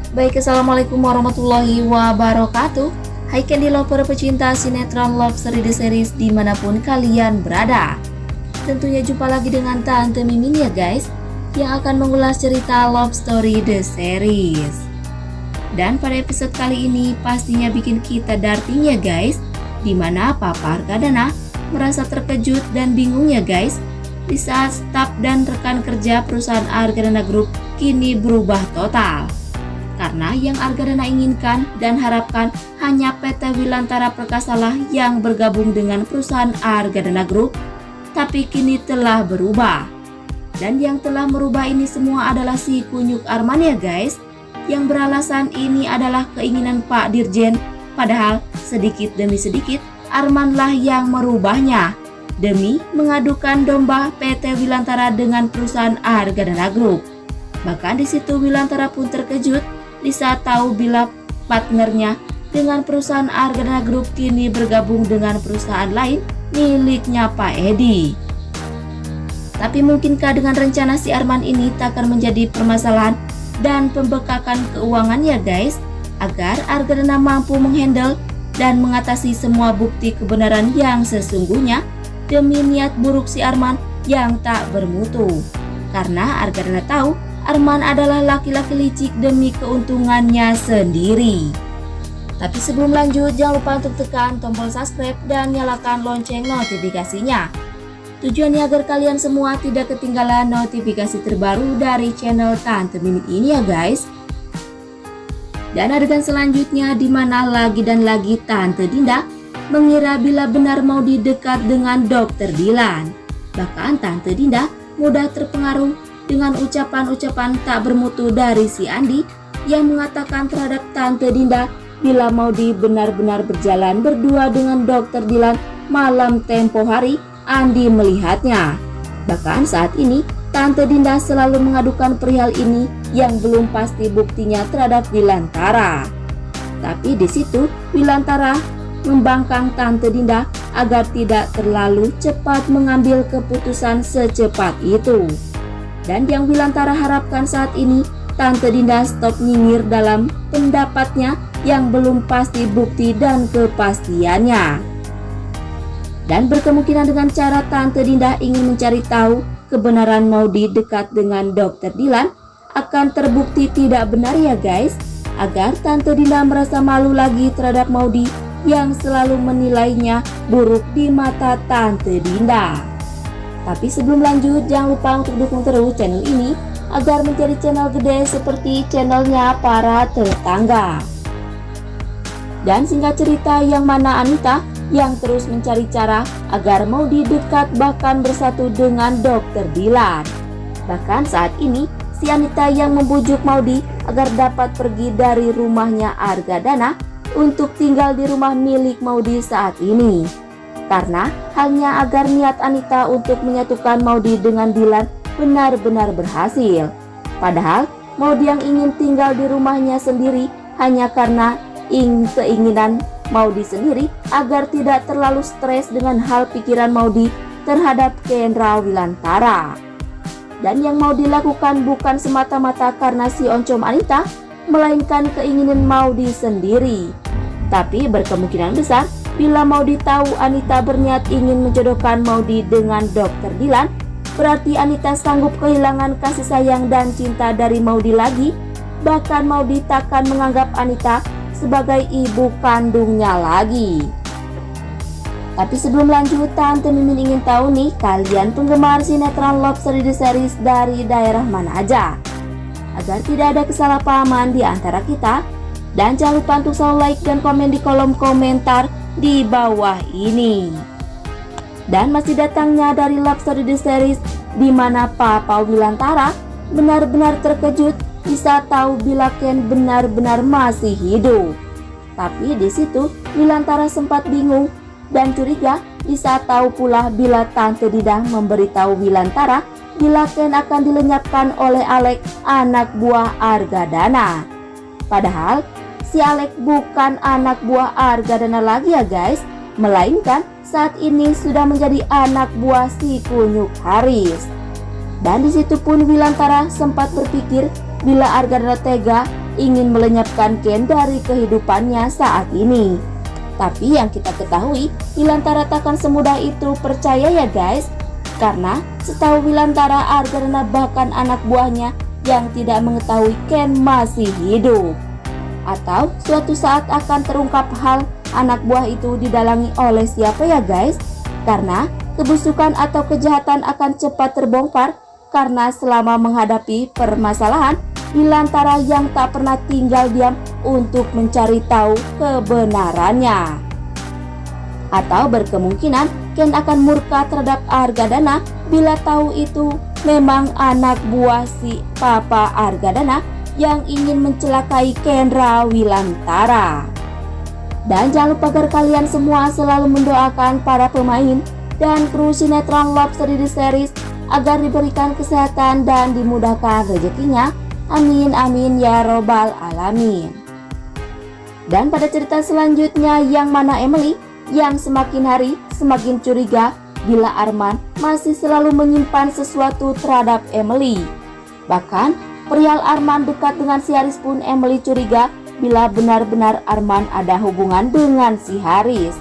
Baik, assalamualaikum warahmatullahi wabarakatuh. Hai Candy Lover pecinta sinetron Love Story The Series dimanapun kalian berada. Tentunya jumpa lagi dengan Tante Mimin ya guys, yang akan mengulas cerita Love Story The Series. Dan pada episode kali ini pastinya bikin kita darting ya guys, dimana Papa Argadana merasa terkejut dan bingung ya guys, di saat staf dan rekan kerja perusahaan Argadana Group kini berubah total. Karena yang Argadana inginkan dan harapkan hanya PT Wilantara Perkasalah yang bergabung dengan perusahaan Argadana Group, tapi kini telah berubah. Dan yang telah merubah ini semua adalah si kunyuk Arman ya guys, yang beralasan ini adalah keinginan Pak Dirjen, padahal sedikit demi sedikit Armanlah yang merubahnya demi mengadukan domba PT Wilantara dengan perusahaan Argadana Group. Bahkan di situ Wilantara pun terkejut di saat tahu bila partnernya dengan perusahaan Argadana Group kini bergabung dengan perusahaan lain miliknya Pak Edi. Tapi mungkinkah dengan rencana si Arman ini tak akan menjadi permasalahan dan pembekakan keuangan ya guys, agar Argadana mampu menghandle dan mengatasi semua bukti kebenaran yang sesungguhnya demi niat buruk si Arman yang tak bermutu. Karena Argadana tahu Arman adalah laki-laki licik demi keuntungannya sendiri. Tapi sebelum lanjut, jangan lupa untuk tekan tombol subscribe dan nyalakan lonceng notifikasinya. Tujuannya agar kalian semua tidak ketinggalan notifikasi terbaru dari channel Tante Mimin ini ya guys. Dan adegan selanjutnya dimana lagi dan lagi Tante Dinda mengira bila benar mau didekat dengan Dr. Dilan. Bahkan Tante Dinda mudah terpengaruh dengan ucapan-ucapan tak bermutu dari si Andi yang mengatakan terhadap Tante Dinda bila Maudy benar-benar berjalan berdua dengan Dr. Dilan malam tempo hari Andi melihatnya. Bahkan saat ini Tante Dinda selalu mengadukan perihal ini yang belum pasti buktinya terhadap Wilantara. Tapi di situ Wilantara membangkang Tante Dinda agar tidak terlalu cepat mengambil keputusan secepat itu. Dan yang Wilantara harapkan saat ini, Tante Dinda stop nyinyir dalam pendapatnya yang belum pasti bukti dan kepastiannya. Dan berkemungkinan dengan cara Tante Dinda ingin mencari tahu kebenaran Maudy dekat dengan Dr. Dilan akan terbukti tidak benar ya guys, agar Tante Dinda merasa malu lagi terhadap Maudy yang selalu menilainya buruk di mata Tante Dinda. Tapi sebelum lanjut, jangan lupa untuk dukung terus channel ini agar menjadi channel gede seperti channelnya para tetangga. Dan singkat cerita, yang mana Anita yang terus mencari cara agar Maudy dekat bahkan bersatu dengan Dr. Dilan. Bahkan saat ini si Anita yang membujuk Maudy agar dapat pergi dari rumahnya Argadana untuk tinggal di rumah milik Maudy saat ini. Karena hanya agar niat Anita untuk menyatukan Maudy dengan Dilan benar-benar berhasil. Padahal Maudy yang ingin tinggal di rumahnya sendiri hanya karena keinginan Maudy sendiri agar tidak terlalu stres dengan hal pikiran Maudy terhadap Kendra Wilantara. Dan yang mau dilakukan bukan semata-mata karena si oncom Anita, melainkan keinginan Maudy sendiri. Tapi berkemungkinan besar bila Maudy tahu Anita berniat ingin menjodohkan Maudy dengan Dr. Dilan, berarti Anita sanggup kehilangan kasih sayang dan cinta dari Maudy lagi. Bahkan Maudy takkan menganggap Anita sebagai ibu kandungnya lagi. Tapi sebelum lanjut, Tante Mimin ingin tahu nih, kalian penggemar sinetron Love Story The Series dari daerah mana aja? Agar tidak ada kesalahpahaman di antara kita. Dan jangan lupa untuk selalu like dan komen di kolom komentar di bawah ini. Dan masih datangnya dari Love Story The Series, di mana Papa Wilantara benar-benar terkejut bisa tahu bila Ken benar-benar masih hidup. Tapi di situ Wilantara sempat bingung dan curiga di saat tahu pula bila Tante Dinda memberitahu Wilantara bila Ken akan dilenyapkan oleh Alek, anak buah Argadana. Padahal si Alek bukan anak buah Argadana lagi ya guys, melainkan saat ini sudah menjadi anak buah si kunyuk Haris. Dan di situ pun Wilantara sempat berpikir bila Argadana tega ingin melenyapkan Ken dari kehidupannya saat ini. Tapi yang kita ketahui, Wilantara takkan semudah itu percaya ya guys. Karena setahu Wilantara, Argadana bahkan anak buahnya yang tidak mengetahui Ken masih hidup. Atau suatu saat akan terungkap hal anak buah itu didalangi oleh siapa ya guys? Karena kebusukan atau kejahatan akan cepat terbongkar karena selama menghadapi permasalahan, Wilantara yang tak pernah tinggal diam untuk mencari tahu kebenarannya. Atau berkemungkinan Ken akan murka terhadap Argadana bila tahu itu memang anak buah si Papa Argadana yang ingin mencelakai Kendra Wilantara. Dan jangan lupa agar kalian semua selalu mendoakan para pemain dan kru sinetron Love Story Series agar diberikan kesehatan dan dimudahkan rezekinya. Amin amin ya robbal alamin. Dan pada cerita selanjutnya yang mana Emily yang semakin hari semakin curiga bila Arman masih selalu menyimpan sesuatu terhadap Emily. Bahkan perihal Arman dekat dengan si Haris pun Emily curiga bila benar-benar Arman ada hubungan dengan si Haris.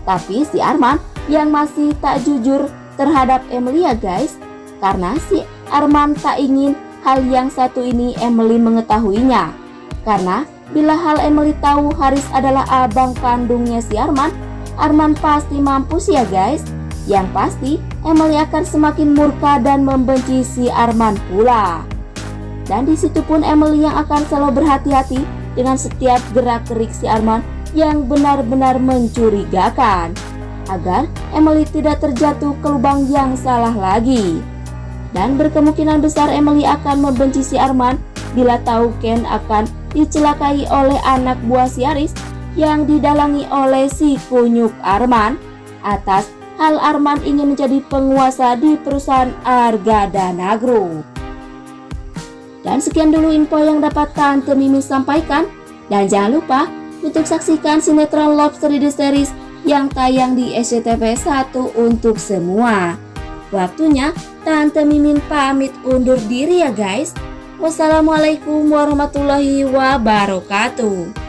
Tapi si Arman yang masih tak jujur terhadap Emily ya guys, karena si Arman tak ingin hal yang satu ini Emily mengetahuinya. Karena bila hal Emily tahu Haris adalah abang kandungnya si Arman, Arman pasti mampus ya guys. Yang pasti Emily akan semakin murka dan membenci si Arman pula. Dan disitu pun Emily yang akan selalu berhati-hati dengan setiap gerak-gerik si Arman yang benar-benar mencurigakan, agar Emily tidak terjatuh ke lubang yang salah lagi. Dan berkemungkinan besar Emily akan membenci si Arman bila tahu Ken akan dicelakai oleh anak buah si Haris yang didalangi oleh si kunyuk Arman atas hal Arman ingin menjadi penguasa di perusahaan Argadana Group. Dan sekian dulu info yang dapat Tante Mimin sampaikan. Dan jangan lupa untuk saksikan sinetron Love Story The Series yang tayang di SCTV 1 untuk semua. Waktunya Tante Mimin pamit undur diri ya guys. Wassalamualaikum warahmatullahi wabarakatuh.